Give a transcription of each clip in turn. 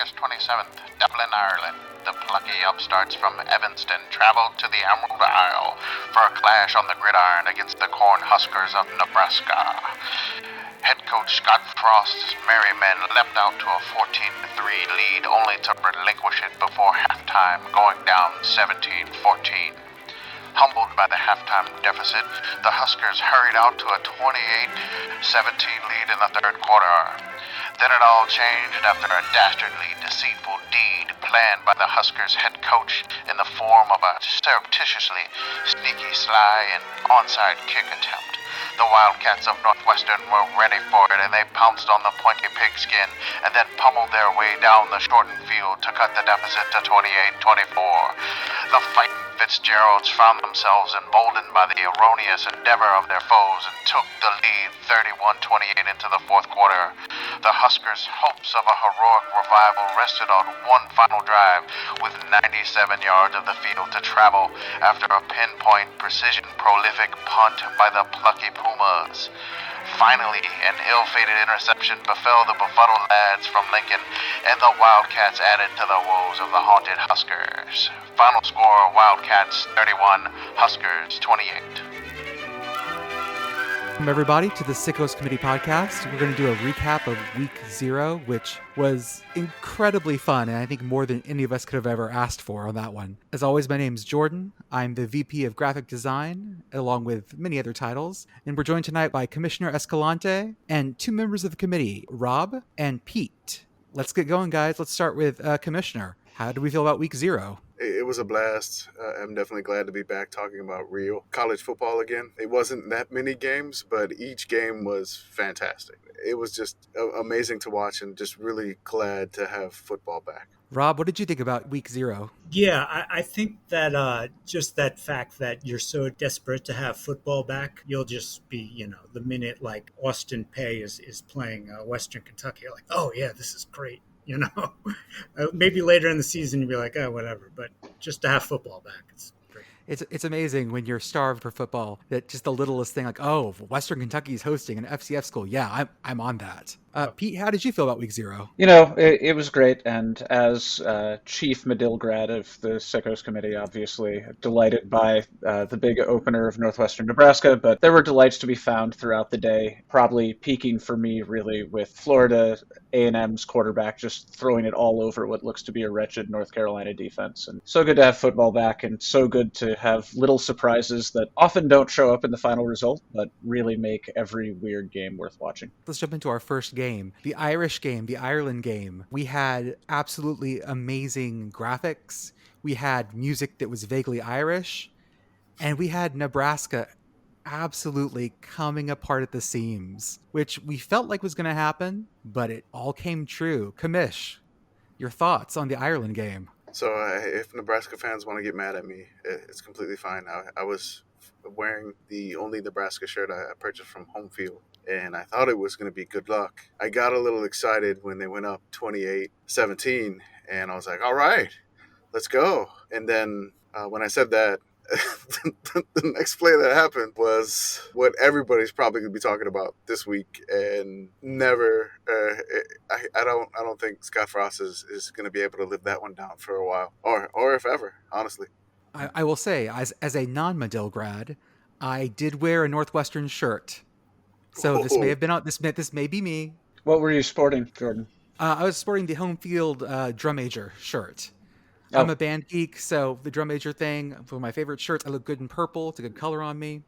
August 27th, Dublin, Ireland. The plucky upstarts from Evanston traveled to the Emerald Isle for a clash on the gridiron against the Cornhuskers of Nebraska. Head coach Scott Frost's merry men leapt out to a 14-3 lead, only to relinquish it before halftime, going down 17-14. Humbled by the halftime deficit, the Huskers hurried out to a 28-17 lead in the third quarter. Then it all changed after a dastardly deceitful deed planned by the Huskers head coach in the form of a surreptitiously sneaky, sly, and onside kick attempt. The Wildcats of Northwestern were ready for it, and they pounced on the pointy pigskin and then pummeled their way down the shortened field to cut the deficit to 28-24. The fighting Fitzgeralds found themselves emboldened by the erroneous endeavor of their foes and took the lead 31-28 into the fourth quarter. The Huskers' hopes of a heroic revival rested on one final drive with 97 yards of the field to travel after a pinpoint precision prolific punt by the plucky Pumas. Finally, an ill-fated interception befell the befuddled lads from Lincoln, and the Wildcats added to the woes of the haunted Huskers. Final score, Wildcats 31, Huskers 28. Welcome everybody to the Sickos Committee podcast. We're going to do a recap of week 0, which was incredibly fun, and I think more than any of us could have ever asked for on that one. As always, my name's Jordan. I'm the VP of Graphic Design, along with many other titles, and we're joined tonight by Commissioner Escalante and 2 members of the committee, Rob and Pete. Let's get going, guys. Let's start with Commissioner. How do we feel about week 0? It was a blast. I'm definitely glad to be back talking about real college football again. It wasn't that many games, but each game was fantastic. It was just amazing to watch and just really glad to have football back. Rob, what did you think about week 0? Yeah, I think that just that fact that you're so desperate to have football back, you'll just be, the minute like Austin Peay is playing Western Kentucky, you're like, oh yeah, this is great. Maybe later in the season you'll be like, oh, whatever. But just to have football back, it's great. It's amazing when you're starved for football that just the littlest thing like, oh, Western Kentucky is hosting an FCS school. Yeah, I'm on that. Pete, how did you feel about week 0? It was great. And as Chief Medilgrad of the Sickos Committee, obviously delighted by the big opener of Northwestern Nebraska, but there were delights to be found throughout the day, probably peaking for me really with Florida A&M's quarterback just throwing it all over what looks to be a wretched North Carolina defense. And so good to have football back, and so good to have little surprises that often don't show up in the final result, but really make every weird game worth watching. Let's jump into our first game. The Irish game, the Ireland game. We had absolutely amazing graphics. We had music that was vaguely Irish. And we had Nebraska absolutely coming apart at the seams, which we felt like was going to happen, but it all came true. Commish, your thoughts on the Ireland game? So if Nebraska fans want to get mad at me, it's completely fine. I was wearing the only Nebraska shirt I purchased from Home Field, and I thought it was going to be good luck. I got a little excited when they went up 28-17, and I was like, all right, let's go. And then when I said that, the next play that happened was what everybody's probably going to be talking about this week, and never. I don't think Scott Frost is going to be able to live that one down for a while, or if ever, honestly. I will say, as a non-Medill grad, I did wear a Northwestern shirt, so this may have been this may be me. What were you sporting, Jordan? I was sporting the Home Field Drum Major shirt. I'm a band geek, so the Drum Major thing, for my favorite shirts, I look good in purple. It's a good color on me.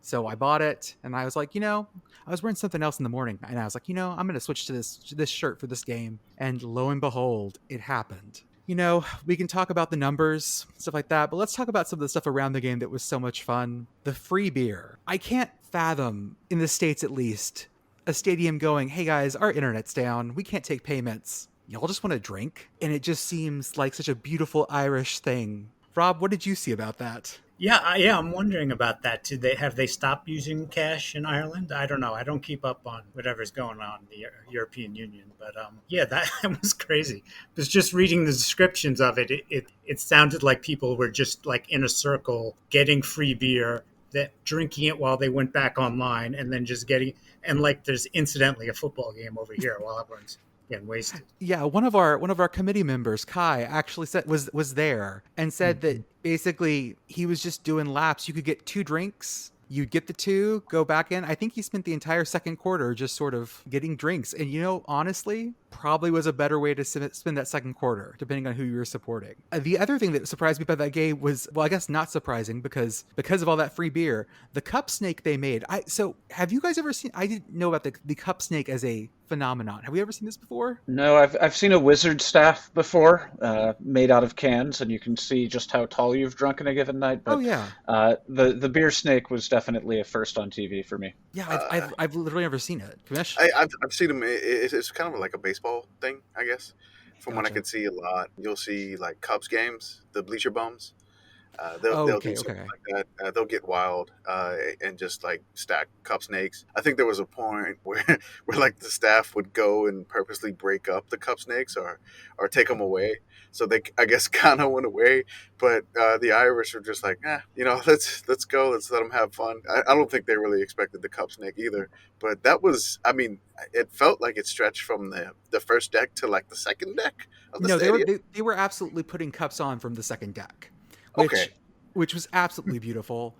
So I bought it, and I was like, I was wearing something else in the morning, and I was like, I'm going to switch to this shirt for this game. And lo and behold, it happened. We can talk about the numbers, stuff like that, but let's talk about some of the stuff around the game that was so much fun. The free beer. I can't fathom, in the States at least, a stadium going, hey guys, our internet's down. We can't take payments. Y'all just want to drink? And it just seems like such a beautiful Irish thing. Rob, what did you see about that? Yeah, I'm wondering about that too. Have they stopped using cash in Ireland? I don't know. I don't keep up on whatever's going on in the European Union, but that was crazy. It was just reading the descriptions of it. It sounded like people were just like in a circle getting free beer, drinking it while they went back online, and then just getting, and like there's incidentally a football game over here while everyone's getting wasted. Yeah, one of our committee members, Kai, actually said was there and said that basically he was just doing laps. You could get 2 drinks. You'd get the 2, go back in. I think he spent the entire second quarter just sort of getting drinks. And honestly, probably was a better way to spend that second quarter, depending on who you were supporting. The other thing that surprised me about that game was, well, I guess not surprising because of all that free beer, the cup snake they made. So have you guys ever seen? I didn't know about the cup snake as a phenomenon. Have we ever seen this before? No, I've seen a wizard staff before, made out of cans, and you can see just how tall you've drunk in a given night. But Oh yeah, the beer snake was definitely a first on TV for me. yeah. I've literally never seen it. Kamish? I've seen them. It's kind of like a baseball thing, I guess. From what I Gotcha. could see a lot, you'll see like Cubs games, the bleacher bums. Oh, They'll okay, do something okay. like that. They'll get wild and just like stack cup snakes. I think there was a point where like the staff would go and purposely break up the cup snakes or take them away. So they, I guess, kind of went away. But the Irish were just like, let's go, let's let them have fun. I don't think they really expected the cup snake either. But that was, I mean, it felt like it stretched from the first deck to like the second deck of the No, stadium. they were absolutely putting cups on from the second deck, Okay. which was absolutely beautiful.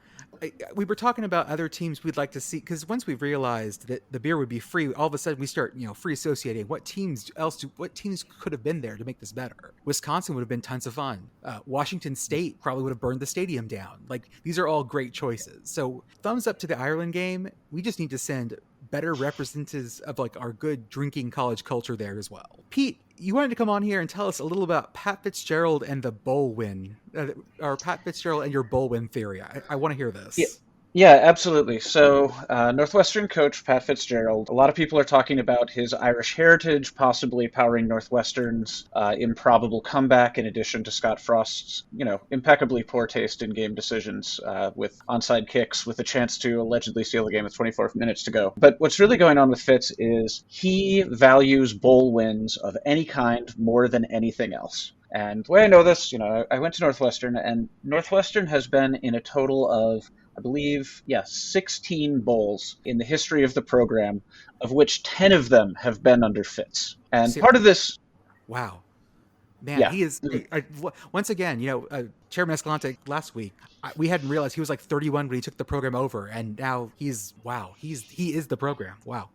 We were talking about other teams we'd like to see, because once we realized that the beer would be free, all of a sudden we start free associating what teams could have been there to make this better. Wisconsin would have been tons of fun. Washington State probably would have burned the stadium down. Like, these are all great choices. So thumbs up to the Ireland game. We just need to send better representatives of like our good drinking college culture there as well. Pete, you wanted to come on here and tell us a little about Pat Fitzgerald and the bowl win, or Pat Fitzgerald and your bowl win theory. I want to hear this. Yeah, absolutely. So, Northwestern coach Pat Fitzgerald, a lot of people are talking about his Irish heritage, possibly powering Northwestern's improbable comeback, in addition to Scott Frost's, impeccably poor taste in game decisions with onside kicks with a chance to allegedly steal the game with 24 minutes to go. But what's really going on with Fitz is he values bowl wins of any kind more than anything else. And the way I know this, I went to Northwestern, and Northwestern has been in a total of, I believe, 16 bowls in the history of the program, of which 10 of them have been under Fitz. And part of this... Wow. Man, Yeah. he is, once again, Chairman Escalante last week, we hadn't realized he was like 31 when he took the program over, and now he is the program. Wow.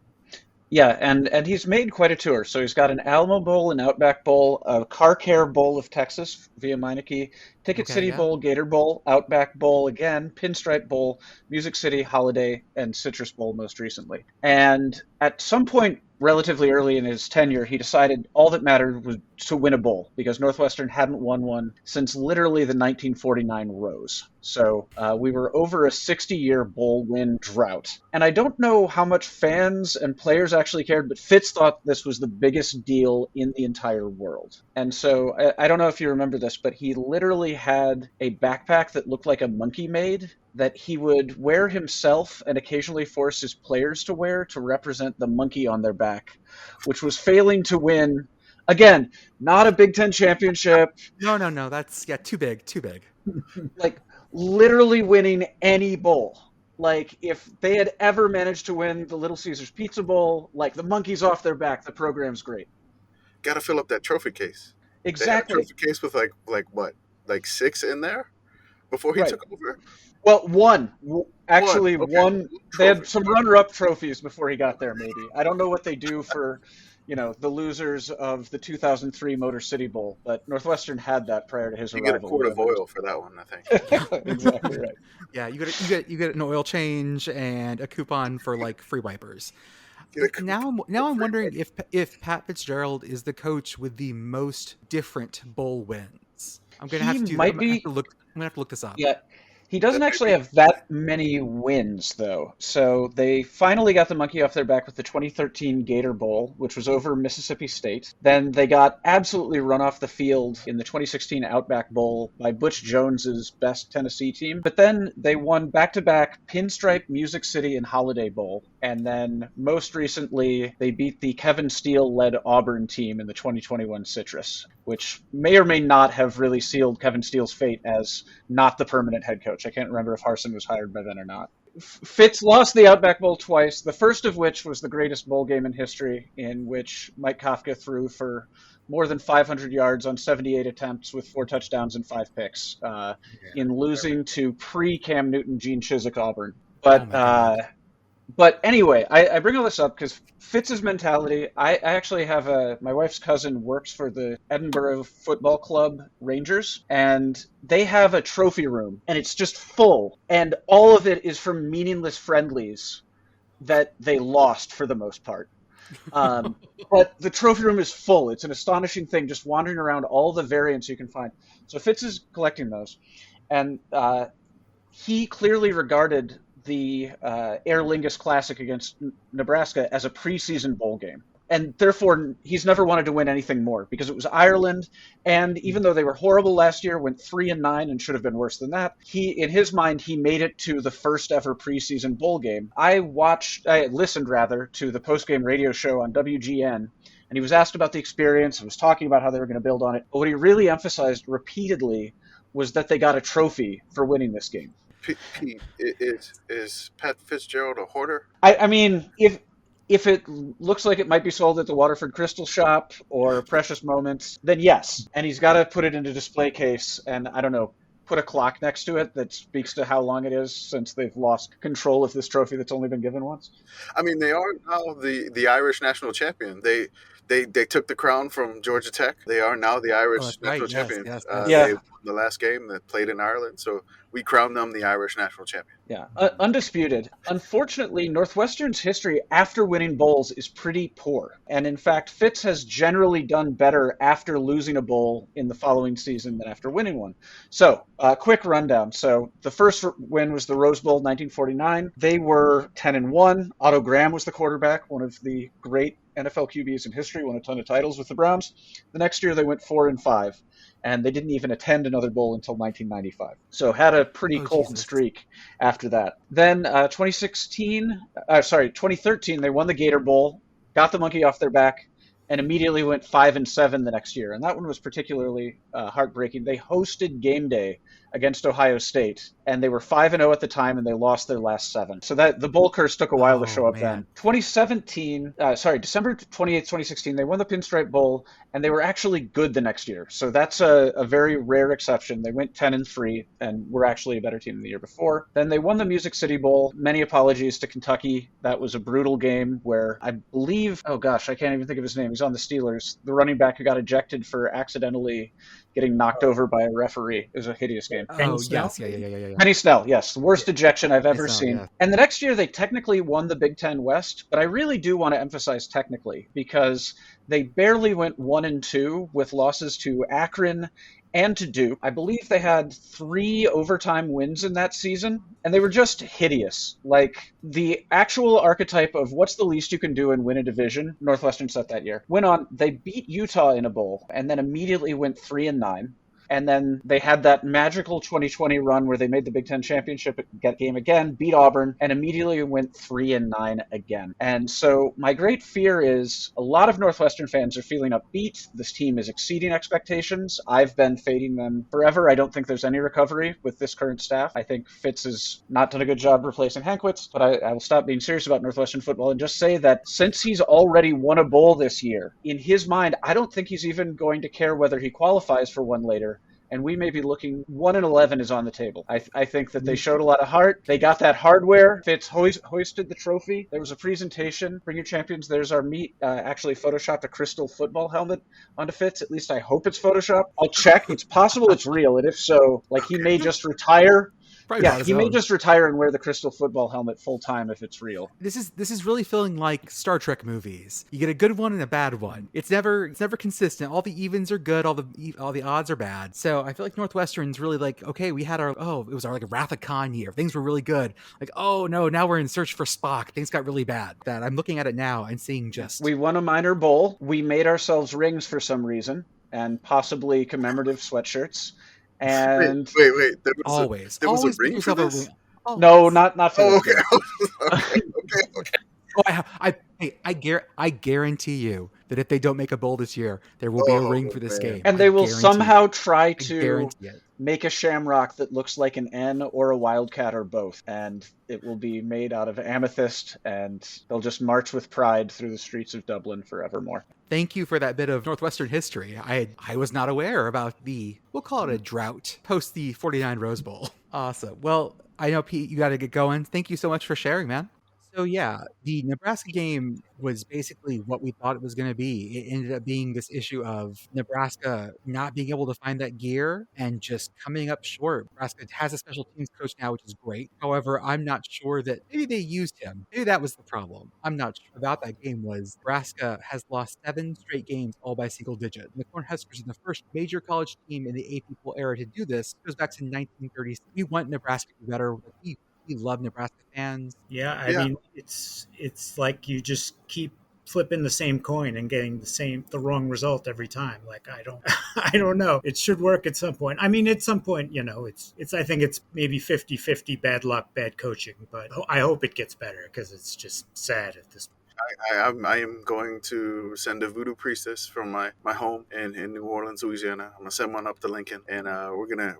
Yeah, and he's made quite a tour. So he's got an Alamo Bowl, an Outback Bowl, a Car Care Bowl of Texas via Meineke, Ticket Okay, City yeah. Bowl, Gator Bowl, Outback Bowl again, Pinstripe Bowl, Music City, Holiday, and Citrus Bowl most recently. And at some point relatively early in his tenure, he decided all that mattered was to win a bowl, because Northwestern hadn't won one since literally the 1949 Rose. So we were over a 60-year bowl win drought. And I don't know how much fans and players actually cared, but Fitz thought this was the biggest deal in the entire world. And so I don't know if you remember this, but he literally had a backpack that looked like a monkey made that he would wear himself and occasionally force his players to wear to represent the monkey on their back, which was failing to win. Again, not a Big Ten championship. No. That's too big. Like, literally winning any bowl. Like, if they had ever managed to win the Little Caesars Pizza Bowl, like, the monkey's off their back. The program's great. Got to fill up that trophy case. Exactly. They had a trophy case with like 6 in there before he Right. took over. Well, one. Actually, Okay. one. They had Trophy. some runner-up trophies before he got there, maybe. I don't know what they do for, the losers of the 2003 Motor City Bowl, but Northwestern had that prior to his You get a arrival. quart of oil for that one, I think. Exactly right. Yeah, you get an oil change and a coupon for like free wipers. Get a Now I'm wondering if Pat Fitzgerald is the coach with the most different bowl wins. I'm gonna have He to might I'm gonna have be- to look. I'm gonna have to look this up. Yeah. He doesn't actually have that many wins, though. So they finally got the monkey off their back with the 2013 Gator Bowl, which was over Mississippi State. Then they got absolutely run off the field in the 2016 Outback Bowl by Butch Jones's best Tennessee team. But then they won back-to-back Pinstripe, Music City, and Holiday Bowl. And then most recently, they beat the Kevin Steele-led Auburn team in the 2021 Citrus, which may or may not have really sealed Kevin Steele's fate as not the permanent head coach. I can't remember if Harsin was hired by then or not. Fitz lost the Outback Bowl twice, the first of which was the greatest bowl game in history, in which Mike Kafka threw for more than 500 yards on 78 attempts with 4 touchdowns and 5 picks in losing to pre-Cam Newton, Gene Chizik Auburn. But anyway, I bring all this up because Fitz's mentality. I actually have my wife's cousin works for the Edinburgh Football Club Rangers, and they have a trophy room, and it's just full, and all of it is from meaningless friendlies that they lost for the most part. But the trophy room is full. It's an astonishing thing, just wandering around all the variants you can find. So Fitz is collecting those, and he clearly regarded the Aer Lingus Classic against Nebraska as a preseason bowl game. And therefore, he's never wanted to win anything more because it was Ireland. And even though they were horrible last year, went 3-9 and should have been worse than that, in his mind, he made it to the first ever preseason bowl game. I listened to the post-game radio show on WGN, and he was asked about the experience and was talking about how they were going to build on it. But what he really emphasized repeatedly was that they got a trophy for winning this game. Pete, is Pat Fitzgerald a hoarder? I mean, if it looks like it might be sold at the Waterford Crystal Shop or Precious Moments, then yes. And he's got to put it in a display case and, I don't know, put a clock next to it that speaks to how long it is since they've lost control of this trophy that's only been given once. I mean, they are now the Irish national champion. They took the crown from Georgia Tech. They are now the Irish national champion. Yes. They won the last game that played in Ireland, so we crowned them the Irish national champion. Yeah, undisputed. Unfortunately, Northwestern's history after winning bowls is pretty poor. And in fact, Fitz has generally done better after losing a bowl in the following season than after winning one. So, quick rundown. So, the first win was the Rose Bowl, 1949. They were 10-1. Otto Graham was the quarterback, one of the great NFL QBs in history, won a ton of titles with the Browns. The next year, they went 4-5. And they didn't even attend another bowl until 1995. So had a pretty cold streak after that. Then 2013, they won the Gator Bowl, got the monkey off their back, and immediately went 5-7 the next year. And that one was particularly heartbreaking. They hosted game day against Ohio State, and they were 5-0 at the time, and they lost their last 7. So that the bowl curse took a while to show up then. December 28th, 2016, they won the Pinstripe Bowl, and they were actually good the next year. So that's a very rare exception. They went 10-3, and were actually a better team than the year before. Then they won the Music City Bowl. Many apologies to Kentucky. That was a brutal game where I believe, I can't even think of his name. He's on the Steelers. The running back who got ejected for accidentally getting knocked over by a referee. It was a hideous game. Yes. Penny Snell, yes. The worst ejection I've ever seen. Yeah. And the next year, they technically won the Big Ten West, but I really do want to emphasize technically because they barely went 1-2 with losses to Akron and to Duke. I believe they had 3 overtime wins in that season, and they were just hideous. Like, the actual archetype of what's the least you can do and win a division, Northwestern set that year. They beat Utah in a bowl, and then immediately went 3-9. And then they had that magical 2020 run where they made the Big Ten championship game again, beat Auburn, and immediately went 3-9 again. And so my great fear is a lot of Northwestern fans are feeling upbeat. This team is exceeding expectations. I've been fading them forever. I don't think there's any recovery with this current staff. I think Fitz has not done a good job replacing Hankwitz, but I will stop being serious about Northwestern football and just say that since he's already won a bowl this year, in his mind, I don't think he's even going to care whether he qualifies for one later. And we may be looking 1-11 is on the table. I think that they showed a lot of heart. They got that hardware. Fitz hoisted the trophy. There was a presentation. Bring your champions. There's our meet. Actually photoshopped a crystal football helmet onto Fitz. At least I hope it's Photoshopped. I'll check. It's possible it's real. And if so, he may just retire. He may just retire and wear the crystal football helmet full time if it's real. This is really feeling like Star Trek movies. You get a good one and a bad one. It's never consistent. All the evens are good. All the odds are bad. So I feel like Northwestern's really like, okay, we had it was our Wrath of Khan year. Things were really good. Like, oh no, now we're in search for Spock. Things got really bad. That I'm looking at it now and seeing we won a minor bowl. We made ourselves rings for some reason and possibly commemorative sweatshirts. And wait. There was a ring for this? No, not for this. Okay. Oh, I I guarantee you that if they don't make a bowl this year, there will be a Oh, ring for this man. game. And I they will guarantee somehow it. try I to guarantee it. make a shamrock that looks like an N or a wildcat or both. And it will be made out of amethyst, and they'll just march with pride through the streets of Dublin forevermore. Thank you for that bit of Northwestern history. I was not aware about we'll call it a drought post the 49 Rose Bowl. Awesome. Well, I know, Pete, you got to get going. Thank you so much for sharing, man. So yeah, the Nebraska game was basically what we thought it was going to be. It ended up being this issue of Nebraska not being able to find that gear and just coming up short. Nebraska has a special teams coach now, which is great. However, I'm not sure that maybe they used him. Maybe that was the problem. I'm not sure about that game. Was Nebraska has lost 7 straight games, all by single digit. And the Cornhuskers are the first major college team in the AP poll era to do this. It goes back to 1930s. We want Nebraska to be better. We love Nebraska fans. Yeah, I Yeah. mean, it's like you just keep flipping the same coin and getting the wrong result every time. Like I don't I don't know. It should work at some point. I mean, at some point, it's I think it's maybe 50-50 bad luck, bad coaching, but I hope it gets better because it's just sad at this point. I am going to send a voodoo priestess from my home in New Orleans, Louisiana. I'm gonna send one up to Lincoln, and we're gonna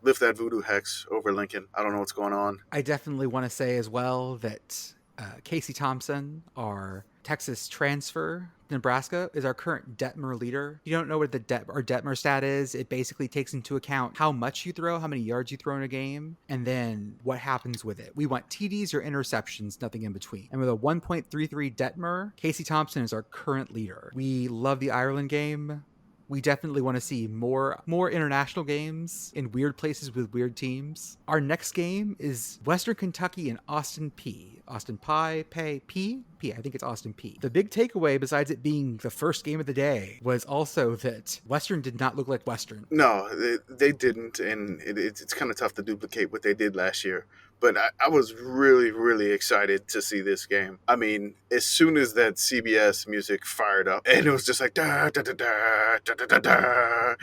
lift that voodoo hex over Lincoln. I don't know what's going on. I definitely want to say as well that Casey Thompson, our Texas transfer to Nebraska, is our current Detmer leader. You don't know what our Detmer stat is. It basically takes into account how much you throw, how many yards you throw in a game, and then what happens with it. We want TDs or interceptions, nothing in between. And with a 1.33 Detmer, Casey Thompson is our current leader. We love the Ireland game. We definitely want to see more international games in weird places with weird teams. Our next game is Western Kentucky and Austin P. Austin P. I think it's Austin P. The big takeaway, besides it being the first game of the day, was also that Western did not look like Western. No, they didn't, and it's kind of tough to duplicate what they did last year. But I was really, really excited to see this game. I mean, as soon as that CBS music fired up, and it was just like, da, da, da, da, da, da, da, da,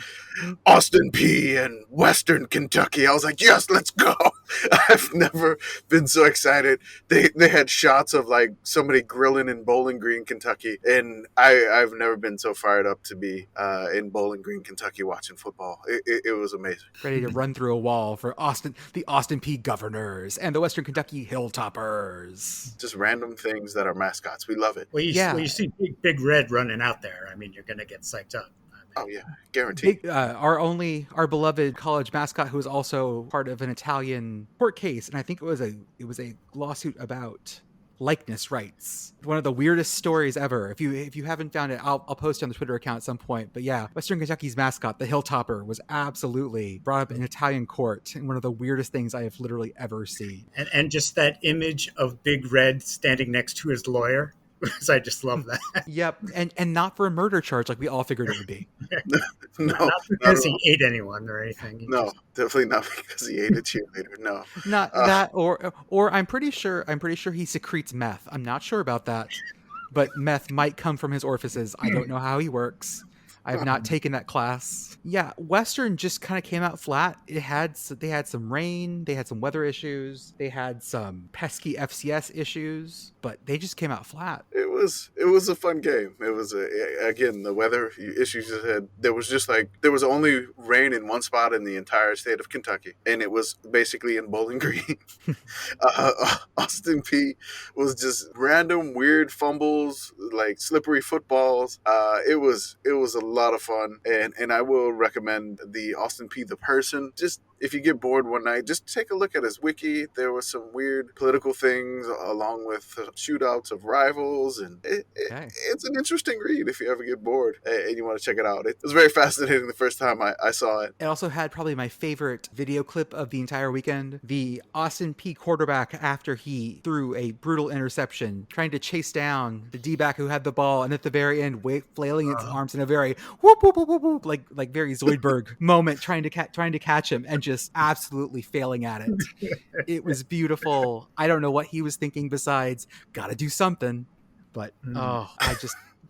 Austin P and Western Kentucky. I was like, yes, let's go. I've never been so excited. They had shots of like somebody grilling in Bowling Green, Kentucky, and I've never been so fired up to be in Bowling Green, Kentucky watching football. It was amazing. Ready to run through a wall for the Austin P Governors and the Western Kentucky Hilltoppers. Just random things that are mascots. We love it. Well, you see Big Red running out there. I mean, you're going to get psyched up. Oh yeah, guaranteed. Our beloved college mascot, who is also part of an Italian court case, and I think it was a lawsuit about likeness rights. One of the weirdest stories ever. If you haven't found it, I'll post it on the Twitter account at some point. But yeah, Western Kentucky's mascot, the Hilltopper, was absolutely brought up in Italian court, and one of the weirdest things I have literally ever seen. And just that image of Big Red standing next to his lawyer. I just love that. Yep, and not for a murder charge like we all figured it would be. Not because he ate anyone or anything. Definitely not because he ate a cheerleader. No, not that, or I'm pretty sure he secretes meth. I'm not sure about that, but meth might come from his orifices. I don't know how he works. I have not taken that class. Yeah, Western just kind of came out flat. They had some rain, they had some weather issues, they had some pesky FCS issues, but they just came out flat. It was a fun game. It was again, the weather issues had. There was only rain in one spot in the entire state of Kentucky, and it was basically in Bowling Green. Austin P was just random weird fumbles, like slippery footballs. It was a lot of fun, and I will recommend the Austin P the person. Just if you get bored one night, just take a look at his wiki. There was some weird political things along with shootouts of rivals, and it's an interesting read if you ever get bored and you want to check it out. It was very fascinating the first time I saw it. It also had probably my favorite video clip of the entire weekend. The Austin P quarterback, after he threw a brutal interception, trying to chase down the D-back who had the ball, and at the very end, flailing its arms in a very whoop, whoop, whoop, whoop, whoop, like very Zoidberg moment, trying to catch him, and just absolutely failing at it. It was beautiful. I don't know what he was thinking besides gotta do something, but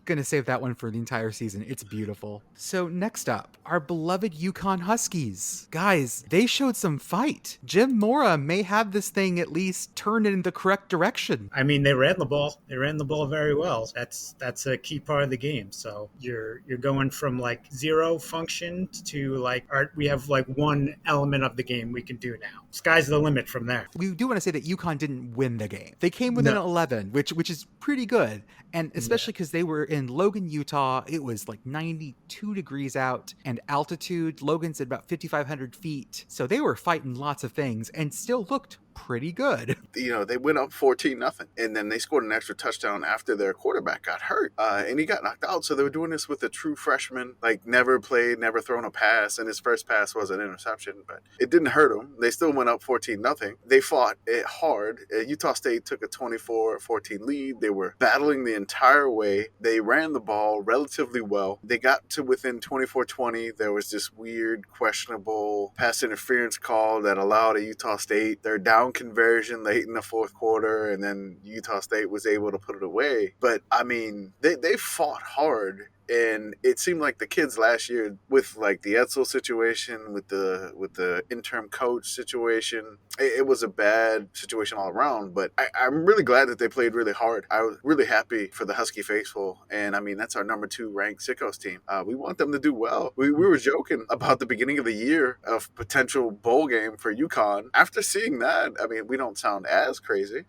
gonna save that one for the entire season. It's beautiful. So next up, our beloved Yukon Huskies. Guys, they showed some fight. Jim Mora may have this thing at least turned in the correct direction. I mean, they ran the ball. They ran the ball very well. That's a key part of the game. So you're going from like zero function to like, we have like one element of the game we can do now. Sky's the limit from there. We do want to say that Yukon didn't win the game. They came within 11, which is pretty good. And especially because they were in Logan, Utah. It was like 92 degrees out and altitude. Logan's at about 5,500 feet. So they were fighting lots of things and still looked pretty good. You know, they went up 14-0, and then they scored an extra touchdown after their quarterback got hurt, and he got knocked out. So they were doing this with a true freshman, like never played, never thrown a pass, and his first pass was an interception, but it didn't hurt him. They still went up 14-0. They fought it hard. Utah State took a 24-14 lead. They were battling the entire way. They ran the ball relatively well. They got to within 24-20. There was this weird, questionable pass interference call that allowed a Utah State their down conversion late in the fourth quarter, and then Utah State was able to put it away. But I mean, they fought hard. And it seemed like the kids last year, with like the Edsel situation, with the interim coach situation, it was a bad situation all around. But I'm really glad that they played really hard. I was really happy for the Husky faithful. And I mean, that's our number 2 ranked Sickos team. We want them to do well. We were joking about the beginning of the year of potential bowl game for UConn. After seeing that, I mean, we don't sound as crazy.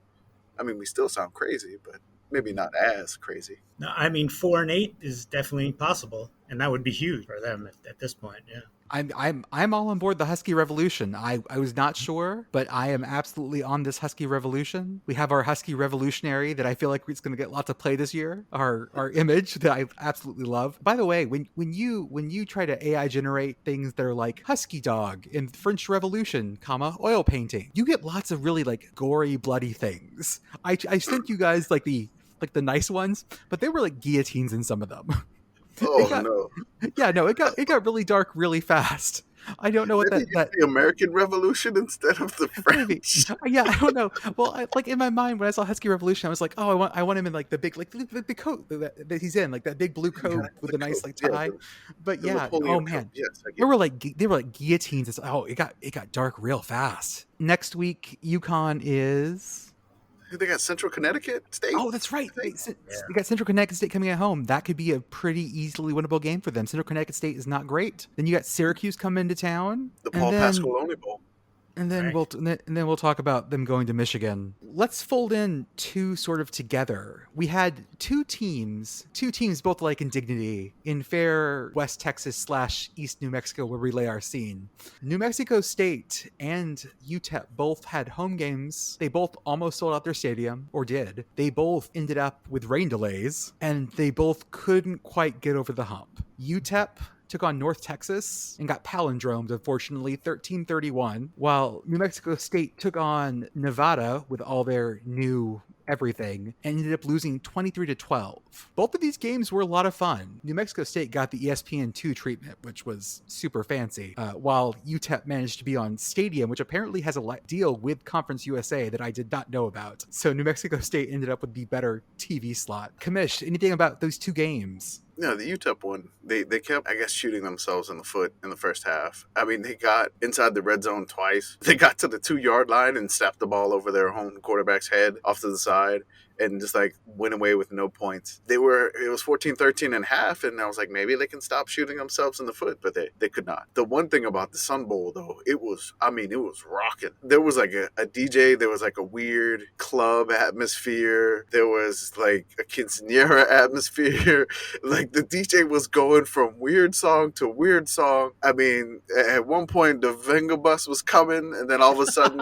I mean, we still sound crazy, but maybe not as crazy. No, I mean 4-8 is definitely possible, and that would be huge for them at this point. Yeah. I'm all on board the Husky Revolution. I was not sure, but I am absolutely on this Husky Revolution. We have our Husky Revolutionary that I feel like it's going to get lots of play this year. Our image that I absolutely love. By the way, when you try to AI generate things that are like Husky Dog in French Revolution, oil painting, you get lots of really like gory, bloody things. I sent you guys like the nice ones, but they were like guillotines in some of them. No. Yeah, no, it got really dark really fast. I don't know what Maybe that the American Revolution instead of the French. Yeah, I don't know. Well, like in my mind when I saw Husky Revolution, I was like, oh, I want him in like the big the coat that he's in, like that big blue coat with the nice like tie. But yeah, oh man, yes, they were like guillotines. It got dark real fast. Next week, UConn is. They got Central Connecticut State. Oh, that's right. They got Central Connecticut State coming at home. That could be a pretty easily winnable game for them. Central Connecticut State is not great. Then you got Syracuse coming into town. The Paul Pasqualone Bowl. And then we'll talk about them going to Michigan. Let's fold in two sort of together. We had two teams both alike in dignity in fair West Texas / East New Mexico, where we lay our scene. New Mexico State and UTEP both had home games. They both almost sold out their stadium, or did. They both ended up with rain delays, and they both couldn't quite get over the hump. UTEP took on North Texas and got palendromed, unfortunately, 13-31, while New Mexico State took on Nevada with all their new everything and ended up losing 23-12. Both of these games were a lot of fun. New Mexico State got the ESPN2 treatment, which was super fancy, while UTEP managed to be on Stadium, which apparently has a deal with Conference USA that I did not know about. So New Mexico State ended up with the better TV slot. Kamish, anything about those two games? No, the UTEP one, they kept, I guess, shooting themselves in the foot in the first half. I mean, they got inside the red zone twice. They got to the 2-yard line and snapped the ball over their home quarterback's head off to the side and just like went away with no points. It was 14-13 and a half, and I was like, maybe they can stop shooting themselves in the foot, but they could not. The one thing about the Sun Bowl, though, it was rocking. There was like a DJ, there was like a weird club atmosphere, there was like a quinceañera atmosphere. Like the DJ was going from weird song to weird song. I mean, at one point the Venga bus was coming, and then all of a sudden,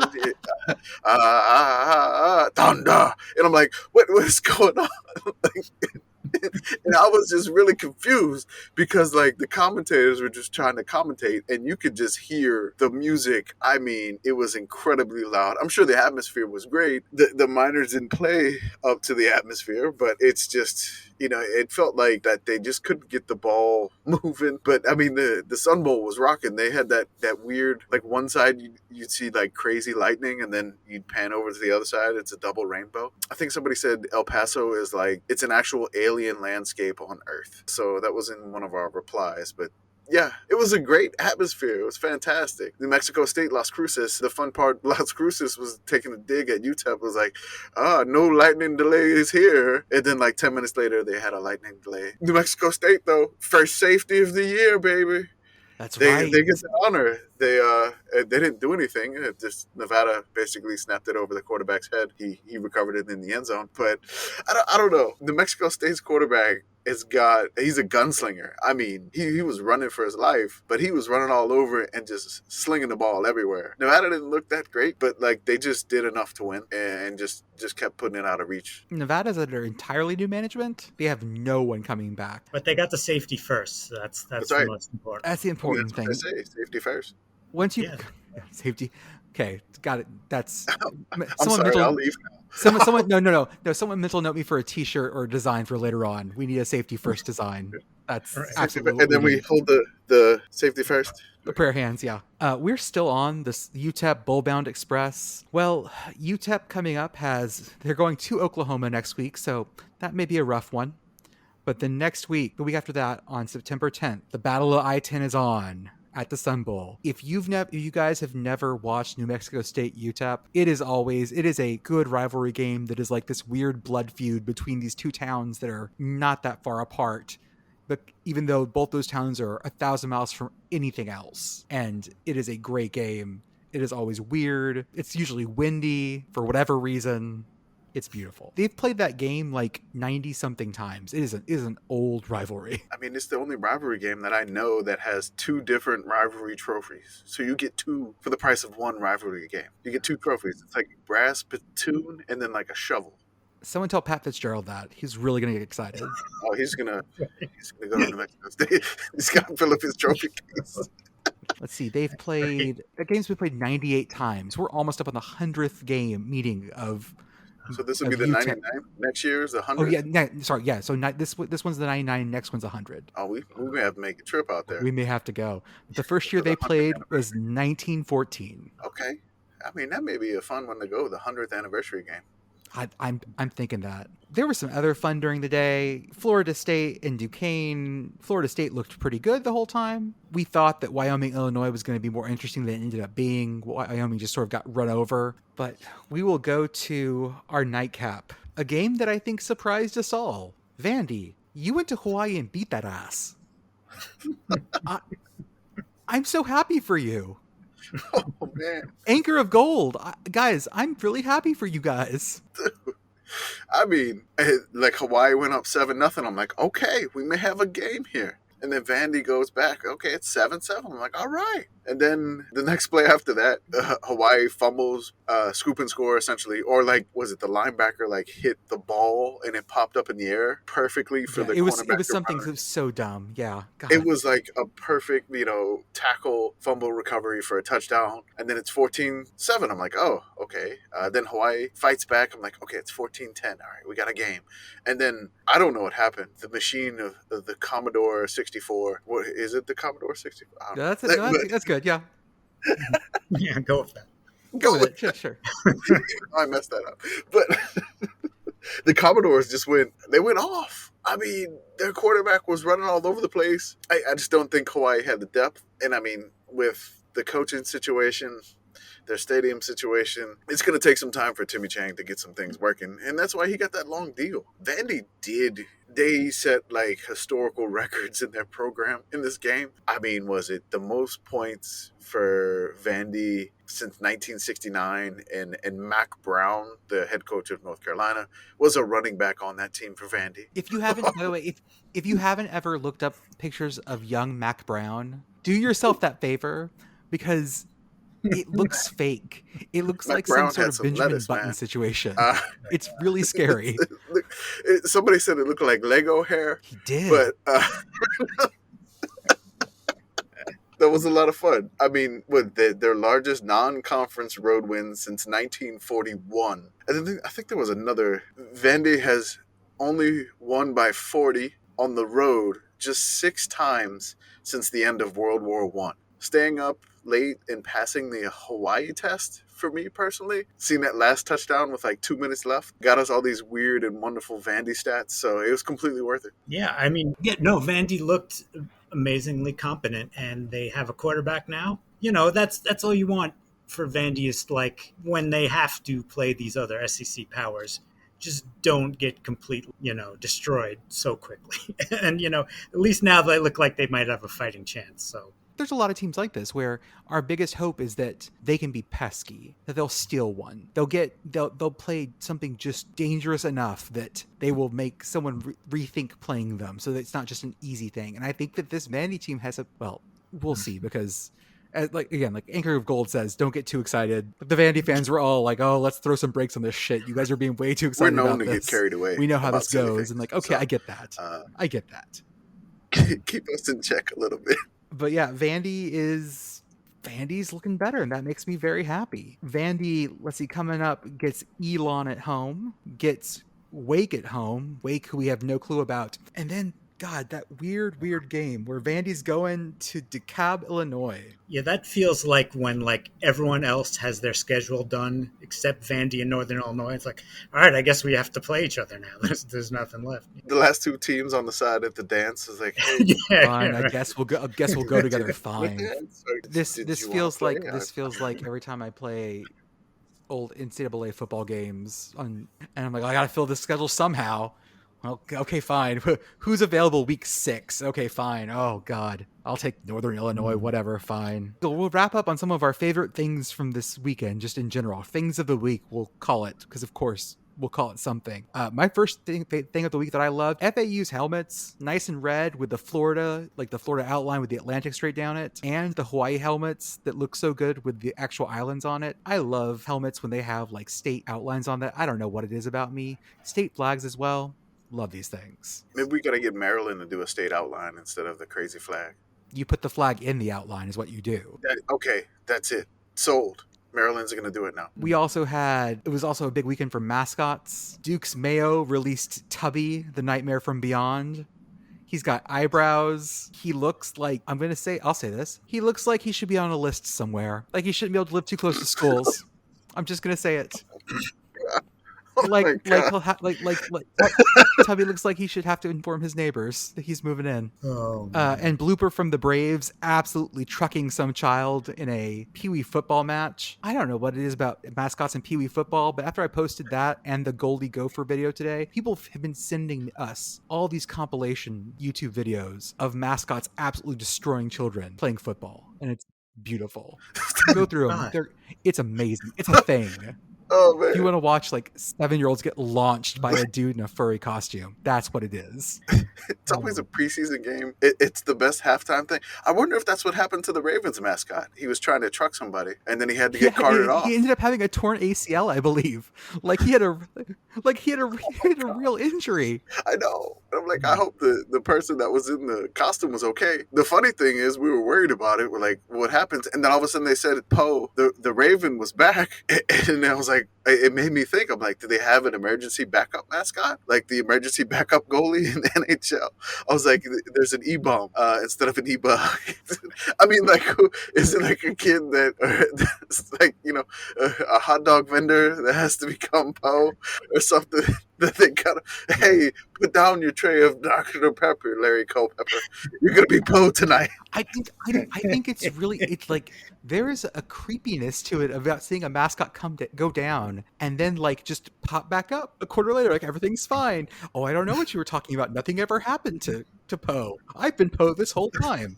thunder, and I'm like, what is going on? And I was just really confused because like the commentators were just trying to commentate and you could just hear the music. I mean, it was incredibly loud. I'm sure the atmosphere was great. The Miners didn't play up to the atmosphere, but it's just, It felt like that they just couldn't get the ball moving. But I mean, the Sun Bowl was rocking. They had that weird, like, one side you'd see like crazy lightning, and then you'd pan over to the other side. It's a double rainbow. I think somebody said El Paso is like, it's an actual alien landscape on Earth. So that was in one of our replies. But yeah, it was a great atmosphere. It was fantastic. New Mexico State, Las Cruces. The fun part, Las Cruces was taking a dig at UTEP. It was like, no lightning delays here. And then like 10 minutes later, they had a lightning delay. New Mexico State, though, first safety of the year, baby. That's They right. get the honor. They didn't do anything. It just Nevada basically snapped it over the quarterback's head. He recovered it in the end zone. But I don't know. New Mexico State's quarterback he's a gunslinger. I mean, he was running for his life, but he was running all over and just slinging the ball everywhere. Nevada didn't look that great, but like they just did enough to win and just kept putting it out of reach. Nevada's under entirely new management. They have no one coming back. But they got the safety first. So that's That's the right. most important. That's the important That's what thing. I say. Safety first. Once you Yeah. safety, okay, got it. That's I'm sorry. I'll leave now. Someone, no. Someone mental note me for a T-shirt or a design for later on. We need a safety first design. That's Right. absolutely. And then we hold the safety first. The prayer hands, yeah. We're still on this UTEP Bullbound Express. Well, UTEP coming up they're going to Oklahoma next week, so that may be a rough one. But the next week, the week after that, on September 10th, the Battle of I-10 is on at the Sun Bowl. If you guys have never watched New Mexico State UTEP, it is a good rivalry game that is like this weird blood feud between these two towns that are not that far apart. But even though both those towns are 1,000 miles from anything else, and it is a great game. It is always weird. It's usually windy for whatever reason. It's beautiful. They've played that game like 90-something times. It is an old rivalry. I mean, it's the only rivalry game that I know that has two different rivalry trophies. So you get two for the price of one rivalry game. You get two trophies. It's like brass platoon and then like a shovel. Someone tell Pat Fitzgerald that. He's really going to get excited. Oh, he's gonna go to New Mexico State. He's got to fill up his trophy case. Let's see. They've played... The game's been played 98 times. We're almost up on the 100th game meeting of... So this will be the UTEP. 99. Next year is the 100. Oh, yeah. Sorry. Yeah. So this one's the 99. Next one's 100. Oh, we may have to make a trip out there. We may have to go. The first year they played was 1914. Okay. I mean, that may be a fun one to go, the 100th anniversary game. I'm thinking that. There was some other fun during the day. Florida State and Duquesne. Florida State looked pretty good the whole time. We thought that Wyoming, Illinois was going to be more interesting than it ended up being. Wyoming just sort of got run over. But we will go to our nightcap. A game that I think surprised us all. Vandy, you went to Hawaii and beat that ass. I'm so happy for you. Oh, man. Anchor of Gold. Guys, I'm really happy for you guys. I mean, like Hawaii went up 7-0. I'm like, okay, we may have a game here. And then Vandy goes back. Okay, it's 7-7. I'm like, all right. And then the next play after that, Hawaii fumbles, scoop and score essentially. Or like, was it the linebacker like hit the ball and it popped up in the air perfectly for the cornerback? It was something so dumb. Yeah. God. It was like a perfect, tackle, fumble recovery for a touchdown. And then it's 14-7. I'm like, oh, okay. Then Hawaii fights back. I'm like, okay, it's 14-10. All right, we got a game. And then I don't know what happened. The machine of the Commodore 64. What is it? The Commodore 64? I don't know. That's good. Yeah. Yeah, go with that. Go with it. Sure. I messed that up. But the Commodores they went off. I mean, their quarterback was running all over the place. I just don't think Hawaii had the depth. And I mean, with the coaching situation, their stadium situation, it's going to take some time for Timmy Chang to get some things working. And that's why he got that long deal. Vandy they set like historical records in their program in this game. I mean, was it the most points for Vandy since 1969? And Mac Brown, the head coach of North Carolina, was a running back on that team for Vandy. If you haven't, by the way, if you haven't ever looked up pictures of young Mac Brown, do yourself that favor, because it looks fake. It looks like some sort of Benjamin Button situation. It's really scary. Somebody said it looked like Lego hair. He did. But that was a lot of fun. I mean, with their largest non-conference road win since 1941. And then I think there was another. Vandy has only won by 40 on the road just 6 times since the end of World War One. Staying up late and passing the Hawaii test for me personally, seeing that last touchdown with like 2 minutes left, got us all these weird and wonderful Vandy stats. So it was completely worth it. Yeah, I mean, yeah, no, Vandy looked amazingly competent, and they have a quarterback now. You know, that's all you want for Vandy is like when they have to play these other SEC powers, just don't get completely, destroyed so quickly. And at least now they look like they might have a fighting chance. So There's a lot of teams like this where our biggest hope is that they can be pesky, that they'll steal one. They'll play something just dangerous enough that they will make someone rethink playing them, so that it's not just an easy thing. And I think that this Vandy team has we'll see, because like Anchor of Gold says, don't get too excited. The Vandy fans were all like, "Oh, let's throw some brakes on this shit. You guys are being way too excited." We're known about to this. get carried away. We know how about this goes, things. and like, okay, So, I get that. I get that. Keep us in check a little bit. But yeah, Vandy's looking better, and that makes me very happy. Vandy, let's see, coming up, gets Elon at home, gets Wake at home. Wake, who we have no clue about. And then, God, that weird game where Vandy's going to DeKalb, Illinois. yeah, that feels like when like everyone else has their schedule done except Vandy and Northern Illinois. It's like, all right, I guess we have to play each other now. There's nothing left. The last two teams on the side at the dance is like, hey, Fine, right. I guess we'll go together. Fine. Did This you feels wanna like play? this feels like every time I play old NCAA football games and I'm like, I gotta fill this schedule somehow. Well, okay, fine. Who's available week 6? Okay, fine. Oh God, I'll take Northern Illinois. Whatever, fine. So we'll wrap up on some of our favorite things from this weekend, just in general. Things of the week, we'll call it, because of course we'll call it something. My first thing of the week that I loved, FAU's helmets, nice and red with the Florida outline with the Atlantic straight down it, and the Hawaii helmets that look so good with the actual islands on it. I love helmets when they have like state outlines on that. I don't know what it is about me. State flags as well. Love these things. Maybe we gotta get Maryland to do a state outline instead of the crazy flag. You put the flag in the outline is what you do. Okay, that's it. Sold. Maryland's gonna do it now. It was also a big weekend for mascots. Duke's Mayo released Tubby, the Nightmare from Beyond. He's got eyebrows. He looks like, I'll say this. He looks like he should be on a list somewhere. Like he shouldn't be able to live too close to schools. I'm just gonna say it. Tubby looks like he should have to inform his neighbors that he's moving in. Oh, And Blooper from the Braves absolutely trucking some child in a Pee-wee football match. I don't know what it is about mascots and Pee-wee football, but after I posted that and the Goldie Gopher video today, people have been sending us all these compilation YouTube videos of mascots absolutely destroying children playing football, and it's beautiful. Go through them. It's amazing. It's a thing. Oh man! If you want to watch like 7-year-olds get launched by a dude in a furry costume, that's what it is. It's always a preseason game. It's the best halftime thing. I wonder if that's what happened to the Ravens mascot. He was trying to truck somebody, and then he had to get carted off. He ended up having a torn ACL, I believe. Like he had a real injury. I know. I'm like, I hope the person that was in the costume was okay. The funny thing is, we were worried about it. We're like, what happens? And then all of a sudden they said, Poe, the Raven was back. And I was like, it made me think. I'm like, do they have an emergency backup mascot? Like the emergency backup goalie in the NHL? I was like, there's an E-bomb instead of an E-bug. I mean, like, is it like a kid that's like, a hot dog vendor that has to become Poe or something? That they gotta, hey, put down your tray of Dr. Pepper, Larry Culpepper. You're gonna be Poe tonight. I think it's like there is a creepiness to it about seeing a mascot go down and then like just pop back up a quarter later, like everything's fine. Oh, I don't know what you were talking about. Nothing ever happened to Poe. I've been Poe this whole time.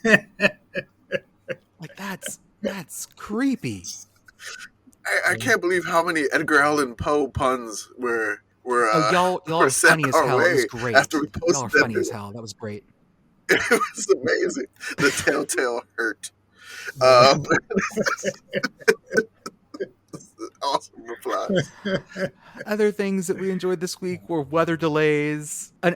Like that's creepy. I can't believe how many Edgar Allan Poe puns were y'all are funny as hell. It was great. After we posted Y'all are funny as hell. That was great. It was amazing. The telltale hurt. Awesome replies. Other things that we enjoyed this week were weather delays, two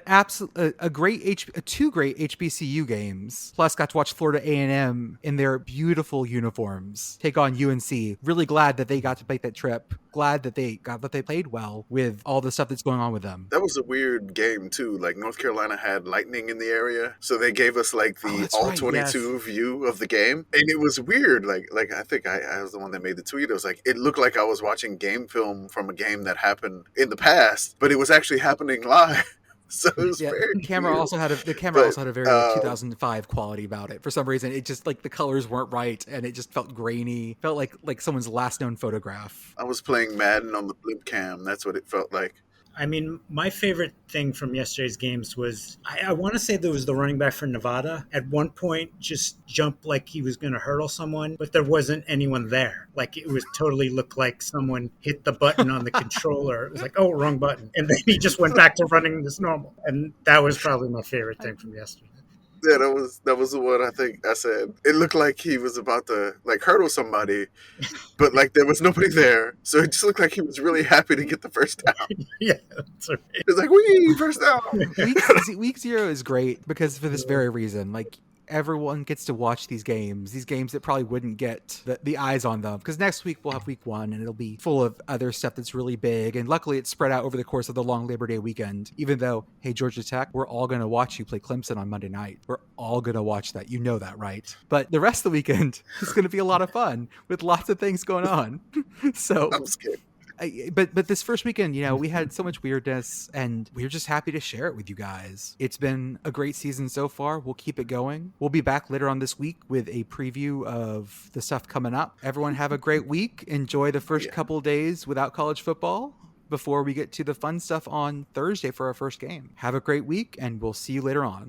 great HBCU games. Plus, got to watch Florida A&M in their beautiful uniforms take on UNC. Really glad that they got to make that trip. Glad that they played well with all the stuff that's going on with them. That was a weird game too. Like North Carolina had lightning in the area, so they gave us like the all 22 view of the game, and it was weird. Like I think I was the one that made the tweet. It was like it looked like I was watching game film from a game that happened in the past, but it was actually happening live. So it was very the camera weird. also had a very 2005 quality about it. For some reason, it just like the colors weren't right, and it just felt grainy. Felt like someone's last known photograph. I was playing Madden on the blimp cam. That's what it felt like. I mean, my favorite thing from yesterday's games was, I want to say there was the running back for Nevada. At one point, just jumped like he was going to hurdle someone, but there wasn't anyone there. Like, it was totally looked like someone hit the button on the controller. It was like, oh, wrong button. And then he just went back to running as normal. And that was probably my favorite thing from yesterday. Yeah, that was the one I think I said. It looked like he was about to like hurdle somebody, but like there was nobody there. So it just looked like he was really happy to get the first down. Yeah, that's right. It's like, we first down. Week 0 is great because for this very reason. Like everyone gets to watch these games that probably wouldn't get the eyes on them, because next week we'll have week 1 and it'll be full of other stuff that's really big, and luckily it's spread out over the course of the long Labor Day weekend. Even though, hey, Georgia Tech, we're all going to watch you play Clemson on Monday night. We're all going to watch that. You know that, right? But the rest of the weekend is going to be a lot of fun with lots of things going on. So I'm scared. But this first weekend, we had so much weirdness, and we were just happy to share it with you guys. It's been a great season so far. We'll keep it going. We'll be back later on this week with a preview of the stuff coming up. Everyone have a great week. Enjoy the first couple days without college football before we get to the fun stuff on Thursday for our first game. Have a great week, and we'll see you later on.